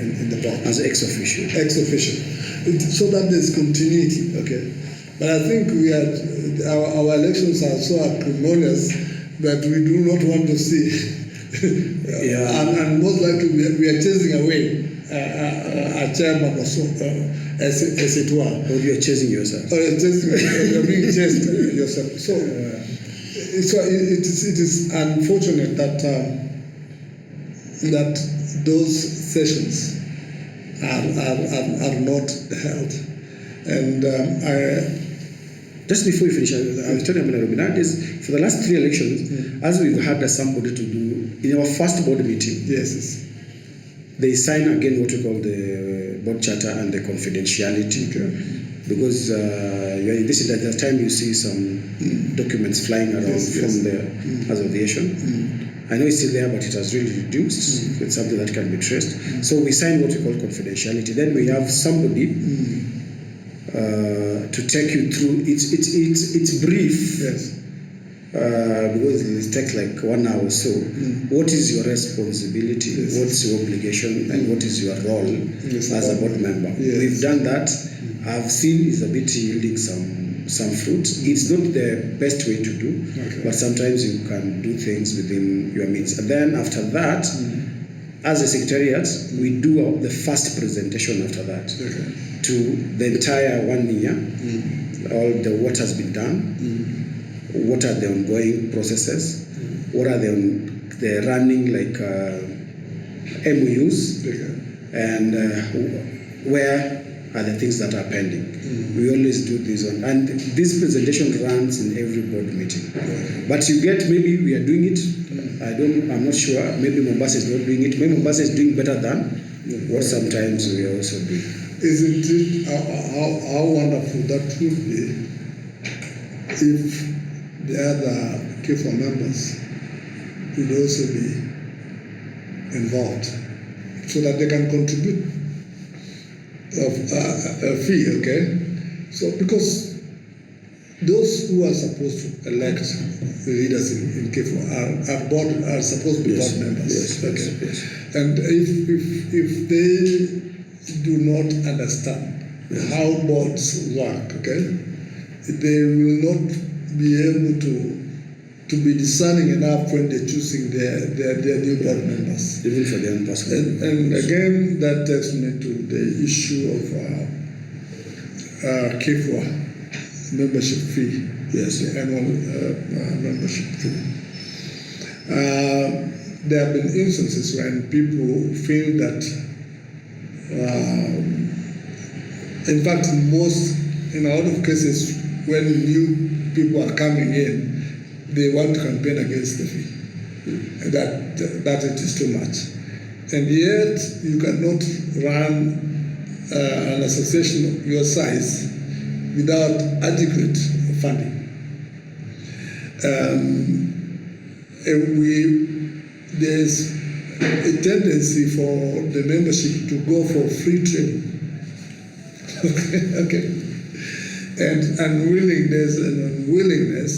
As ex officio. Ex officio. So that there's continuity, okay? But I think our elections are so acrimonious that we do not want to see. And most likely we are chasing away a chairman or so, as it were. Or you are chasing yourself. You're being chased yourself. So it is unfortunate that those sessions are not held. And Just before you finish, I was telling you about Nairobi. Nowadays, for the last 3 elections, as we've had somebody to do, in our first board meeting, Yes. they sign again what we call the board charter and the confidentiality. Okay. Because you're in this, at the time you see some documents flying around from the association. I know it's still there, but it has really reduced. It's something that can be traced. So we sign what we call confidentiality. Then we have somebody to take you through. It's brief. Yes. Because it takes like 1 hour or so. What is your responsibility? Yes. What's your obligation? And what is your role as a board member? Yes. We've done that. I've seen it's a bit yielding some fruit. It's not the best way to do, but sometimes you can do things within your means. And then after that, as a secretariat, we do the first presentation after that to the entire 1 year, all what has been done, what are the ongoing processes, what are the running like MOUs, and where are the things that are pending. We always do this one, and this presentation runs in every board meeting. But you get, maybe we are doing it, I'm not sure, maybe Mombasa is not doing it, maybe Mombasa is doing better than what sometimes we are also doing. Isn't it how wonderful that would be if the other KIFWA members would also be involved so that they can contribute a fee, okay? So, because those who are supposed to elect the leaders in KIFWA are supposed to be board members. Yes. And if they do not understand how boards work, okay, they will not be able to be discerning enough when they're choosing their new board members. Even for the young person. And again, that takes me to the issue of KIFWA membership fee. Yes. The annual membership fee. There have been instances when people feel that, in fact, in a lot of cases, when new people are coming in, they want to campaign against the fee. That it is too much. And yet, you cannot run an association of your size without adequate funding. There's a tendency for the membership to go for free training. Okay. And there's an unwillingness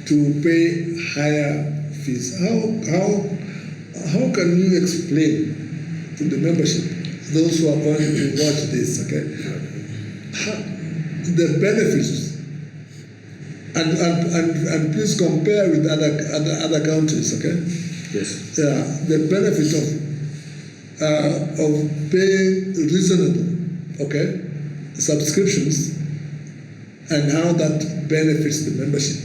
to pay higher fees. How can you explain to the membership, those who are going to watch this, okay, the benefits, and please compare with other countries, okay? Yes. The benefit of paying reasonable, okay, subscriptions, and how that benefits the membership.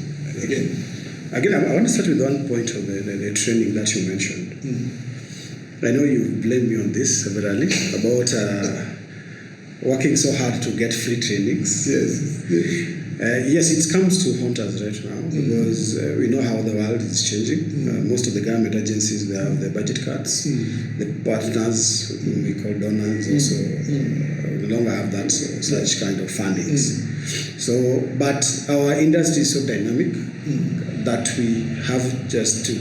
Again, I want to start with one point of the training that you mentioned. I know you blame me on this severally about working so hard to get free trainings. Yes. Yes, it comes to haunt us right now because we know how the world is changing. Most of the government agencies, they have the budget cuts. The partners, whom we call donors, also no longer have that such kind of fundings. So, but our industry is so dynamic that we have just to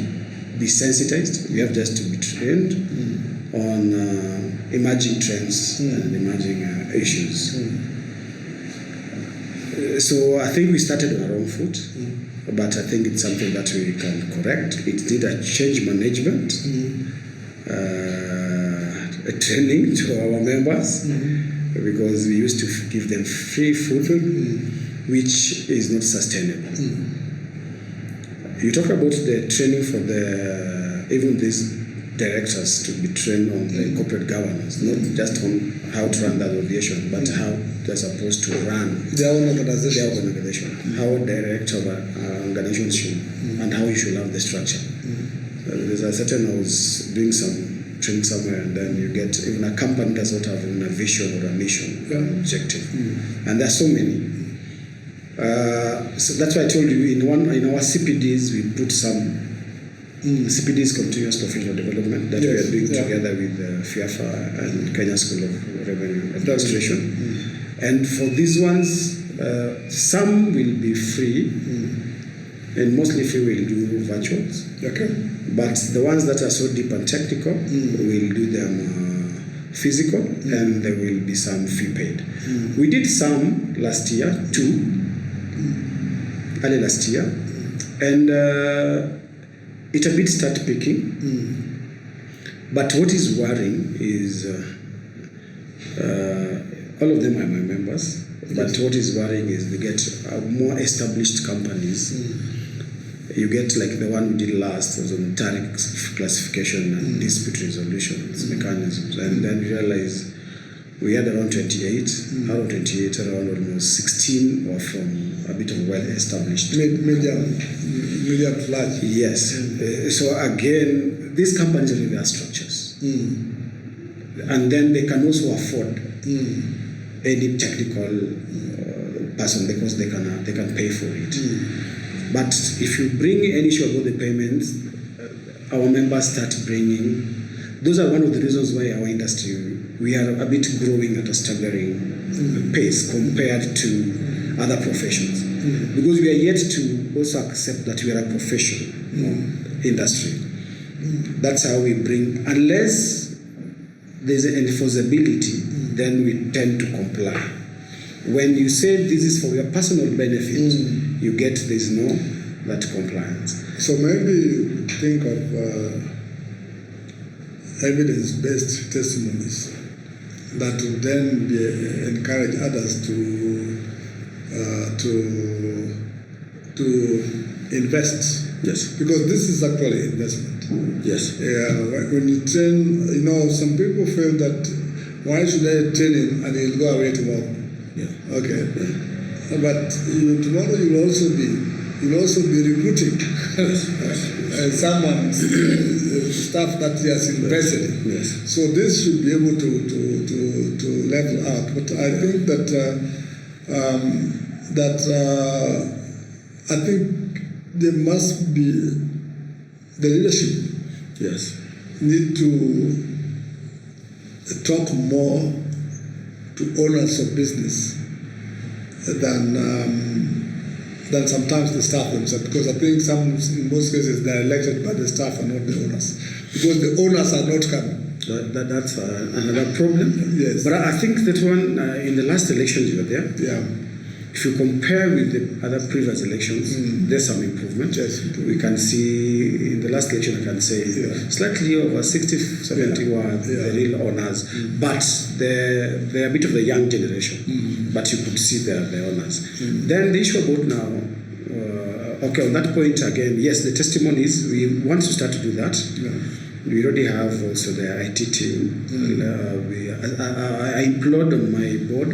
be sensitized. We have just to be trained on emerging trends and emerging issues. So I think we started on our own foot, but I think it's something that we can correct. It needs a change management, a training to our members, because we used to give them free food, which is not sustainable. You talk about the training for even these directors to be trained on the corporate governance, not just on how to run the aviation, but how they're supposed to run their own organization. How a director of an organization should, and how you should have the structure. There's a certain, I was doing some training somewhere, and then you get, even a company does not have even a vision or a mission or an objective. And there are so many. So that's why I told you in our CPDs we put some CPDs, continuous professional development, that we are doing together with KIFWA and Kenya School of Revenue Administration. And for these ones, some will be free, and mostly free will do virtuals. Okay. But the ones that are so deep and technical, we'll do them physical, and there will be some fee paid. We did some last year, early last year, and it a bit start picking. But what is worrying is all of them are my members. But what is worrying is they get more established companies. You get like the one we did last was on tariff classification and dispute resolution mechanisms, and then you realize we had around 28. Out of 28, around almost 16 were from a bit of well-established medium to large. Yes. So again, these companies really have structures, and then they can also afford any technical person because they can pay for it. But if you bring any issue about the payments, our members start bringing. Those are one of the reasons why our industry, we are a bit growing at a staggering pace compared to other professions. Because we are yet to also accept that we are a professional industry. That's how we bring, unless there's an enforceability, then we tend to comply. When you say this is for your personal benefit, you get there's no that compliance. So maybe think of evidence-based testimonies that would then encourage others to invest. Yes. Because this is actually investment. Yes. When you train, some people feel that why should I train him and he'll go away tomorrow? Yeah. Okay. Yeah. But tomorrow you'll also be recruiting someone's staff that he has invested in. Yes. So this should be able to level out. But I think I think there must be the leadership. Yes. Need to talk more to owners of business than sometimes the staff themselves, because I think in most cases they are elected by the staff and not the owners, because the owners are not coming. That's another problem. Yes. But I think that one in the last elections you were there. Yeah. If you compare with the other previous elections, there's some improvement. Yes. We can see in the last election, I can say slightly over 60, 70 were the real owners, but they're a bit of the young generation. But you could see they're the owners. Then the issue about now, on that point again, yes, the testimonies, we want to start to do that. Yeah. We already have also the IT team. I implored on my board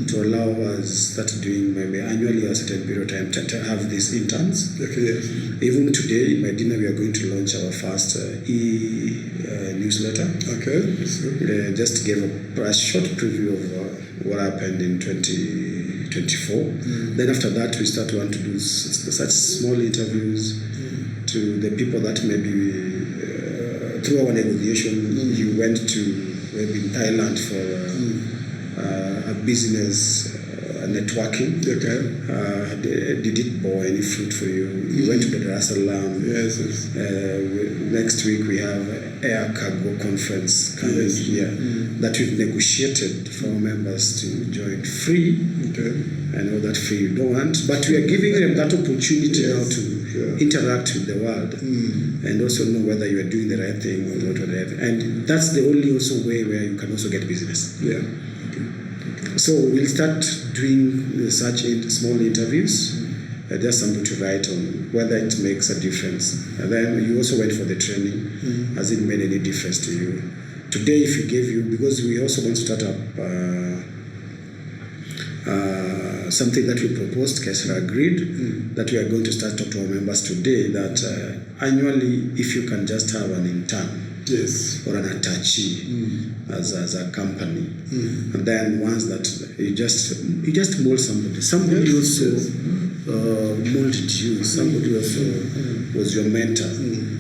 to allow us start doing maybe annually a certain period of time to have these interns. Okay, yes. Even today, in my dinner, we are going to launch our first newsletter. Okay. Just gave a short preview of what happened in 2024. Then after that, we want to do such small interviews to the people that maybe through our negotiation, you went to maybe in Thailand for a business networking. Okay. Did it bear any fruit for you? You went to the Dar es Salaam. Yes. Next week we have Air Cargo Conference coming here that we've negotiated for our members to join free. Okay. I know that free you don't want, but we are giving them that opportunity now to interact with the world and also know whether you are doing the right thing or not. And that's the only also way where you can also get business. Yeah. Okay. So we'll start doing such small interviews. Just something to write on whether it makes a difference. And then you also went for the training. Has it made any difference to you? Today, if you gave you, because we also want to start up something that we proposed, Kessler agreed, that we are going to start talking to our members today, that annually, if you can just have an intern Yes. or an attaché as a company. And then once that you just mold somebody. Somebody also molded you. Somebody also was your mentor,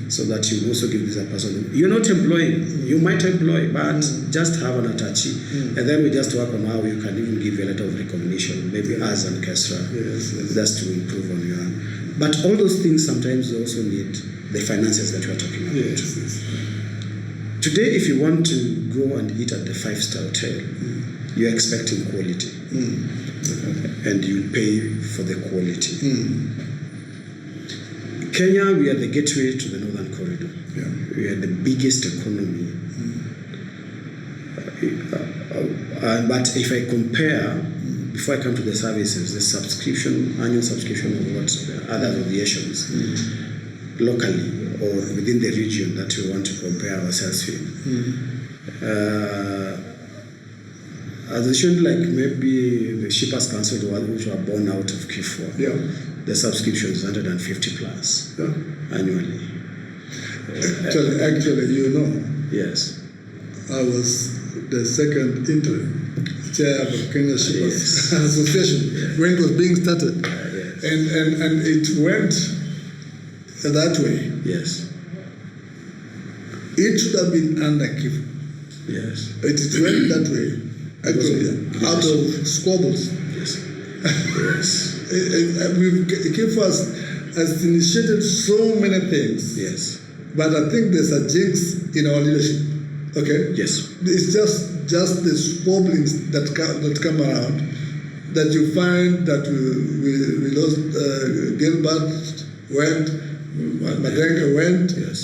so that you also give this a person. You're not employing. You might employ, but just have an attaché, and then we just work on how you can even give a letter of recognition, maybe as an orchestra, just to improve on your own. But all those things sometimes you also need the finances that we are talking about. Yes. Today, if you want to go and eat at the 5-star hotel, you're expecting quality, and you pay for the quality. Kenya, we are the gateway to the Northern Corridor. Yeah. We are the biggest economy. But if I compare, before I come to the services, the annual subscription of what other associations locally or within the region that we want to compare ourselves with. Association like maybe the Shippers Council, which were born out of KIFWA, the subscription is 150 plus annually. Actually, you know. Yes. I was the second interim chair of the Kenya Shippers Association when it was being started. And it went that way. Yes. It should have been under KIFWA. Yes. It went that way. Actually, out of squabbles. Yes. KIFWA has initiated so many things. Yes. But I think there's a jinx in our leadership. Okay? Yes. It's just the squabblings that come around that you find that we lost. Gilbert went, Madenga went. Yes.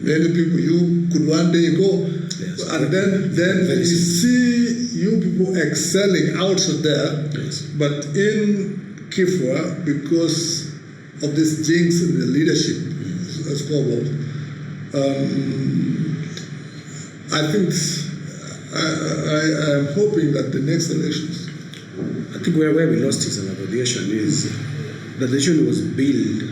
Many people you could one day go, and then you see you people excelling out there. Yes. But in KIFWA, because of this jinx in the leadership scoreboard, I think I'm hoping that the next elections. I think where we lost is an abbreviation is the nation was built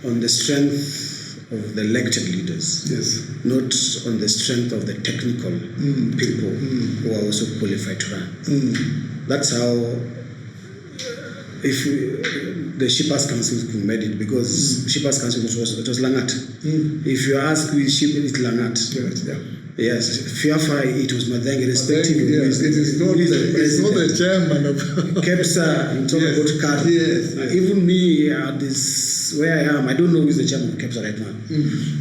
on the strength of the elected leaders, not on the strength of the technical people who are also qualified to run. That's how, if the Shippers Council made it, because Shippers Council it was Langat. If you ask who is Ship, it's Langat. Yes, Fiafa, it was Madenga, irrespective of it's not the chairman of KEPSA. You talk about CAD. Even me, where I am, I don't know who is the chairman of KEPSA right now.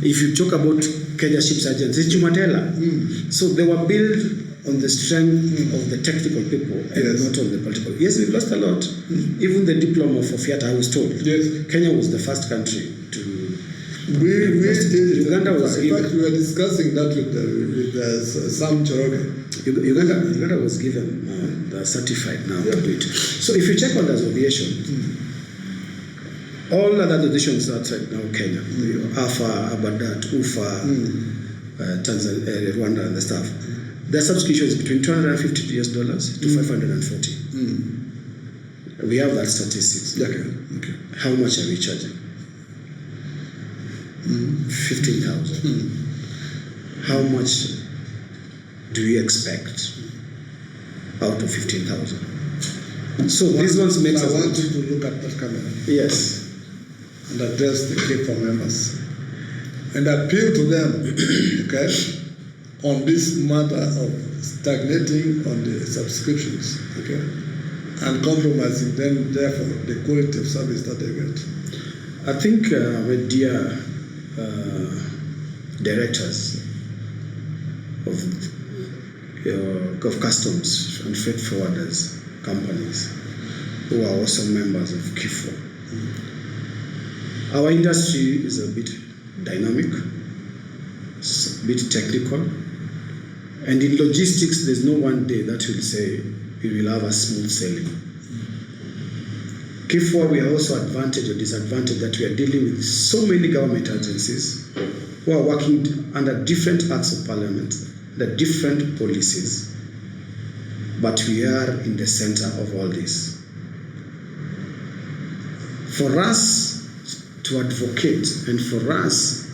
If you talk about Kenya Ship Surgeons, it's Chumatela. So they were built on the strength of the technical people and not on the political. Yes, we lost a lot. Even the diploma for Fiata, I was told. Kenya was the first country to. We did. Uganda was in fact, we were discussing that with Sam Choroge. Uganda was given the certified now to do it. So if you check on the association, all other associations outside now Kenya, AFA, Abadat, UFA, Tanzania, Rwanda, and the stuff, their subscription is between $250 to $540. We have that statistics. Okay. How much are we charging? 15,000. How much do you expect out of 15,000? So these ones makes us. I want you to look at that camera. Yes. And address the KIFWA members and appeal to them, okay, on this matter of stagnating on the subscriptions, okay, and compromising then therefore the quality of service that they get. I think with dear directors of customs and freight forwarders companies who are also members of KIFWA. Our industry is a bit dynamic, it's a bit technical, and in logistics there's no one day that will say we will have a smooth sailing. KIFWA, we are also advantage or disadvantage that we are dealing with so many government agencies who are working under different acts of parliament, the different policies, but we are in the center of all this. For us to advocate and for us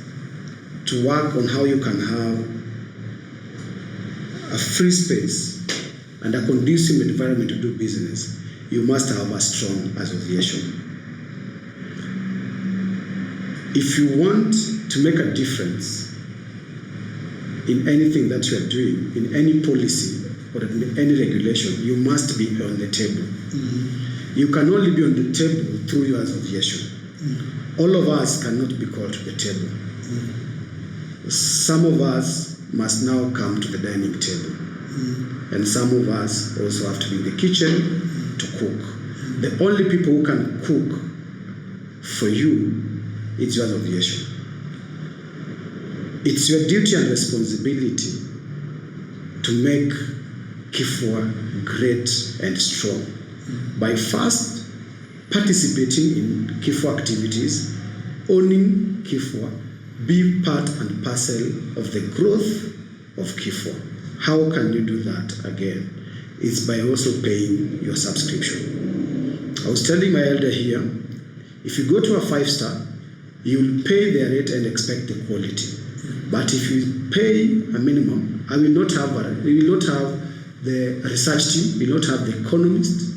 to work on how you can have a free space and a conducive environment to do business, you must have a strong association. If you want to make a difference in anything that you are doing, in any policy or in any regulation, you must be on the table. Mm-hmm. You can only be on the table through your association. Mm-hmm. All of us cannot be called to the table. Mm-hmm. Some of us must now come to the dining table. Mm-hmm. And some of us also have to be in the kitchen to cook. Mm-hmm. The only people who can cook for you is your association. It's your duty and responsibility to make KIFWA great and strong by first participating in KIFWA activities, owning KIFWA, be part and parcel of the growth of KIFWA. How can you do that again? It's by also paying your subscription. I was telling my elder here, if you go to a 5-star, you'll pay their rate and expect the quality. But if you pay a minimum, we will not have the research team, we will not have the economist,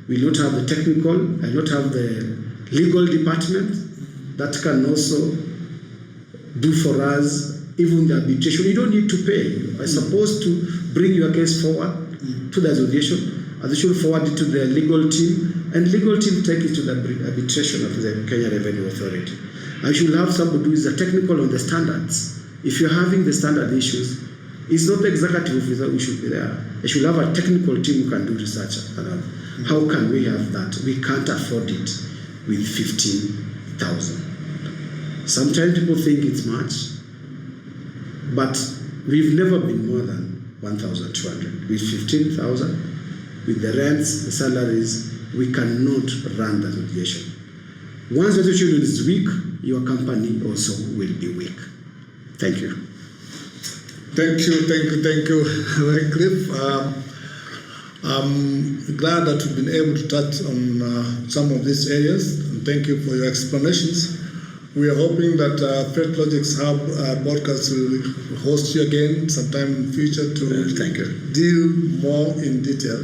we will not have the technical, and not have the legal department that can also do for us even the arbitration. You don't need to pay. You are supposed to bring your case forward to the association. Association forward it to the legal team, and legal team take it to the arbitration of the Kenya Revenue Authority. I should have somebody who is a technical on the standards. If you're having the standard issues, it's not the executive officer who should be there. I should have a technical team who can do research. How can we have that? We can't afford it with 15,000. Sometimes people think it's much, but we've never been more than 1,200. With 15,000, with the rents, the salaries, we cannot run the association. Once the association is weak, your company also will be weak. Thank you. Thank you, Wycliffe. I'm glad that we've been able to touch on some of these areas, and thank you for your explanations. We are hoping that Freight Logics Hub podcast will host you again sometime in the future to deal more in detail.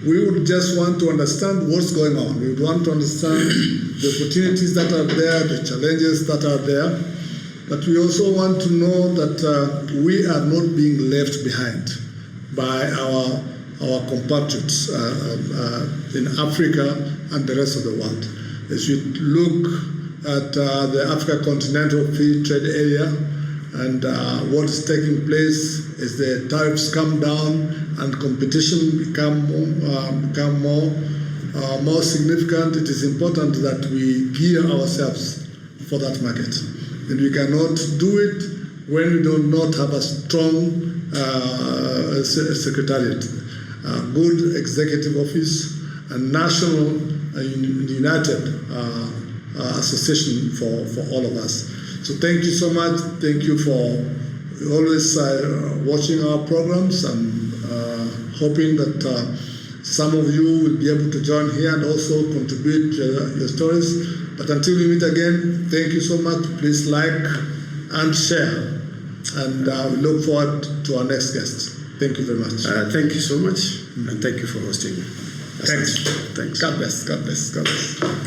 We would just want to understand what's going on. We would want to understand the opportunities that are there, the challenges that are there. But we also want to know that we are not being left behind by our compatriots in Africa and the rest of the world. As we look at the Africa Continental Free Trade Area and what is taking place as the tariffs come down and competition become more significant, it is important that we gear ourselves for that market. And we cannot do it when we do not have a strong secretariat, a good executive office, a national united association for all of us. So thank you so much. Thank you for always watching our programs. I'm hoping that some of you will be able to join here and also contribute your stories. But until we meet again, thank you so much. Please like and share. And we look forward to our next guest. Thank you very much. Thank you so much. And thank you for hosting me. Thanks. Thanks. God bless. God bless. God bless.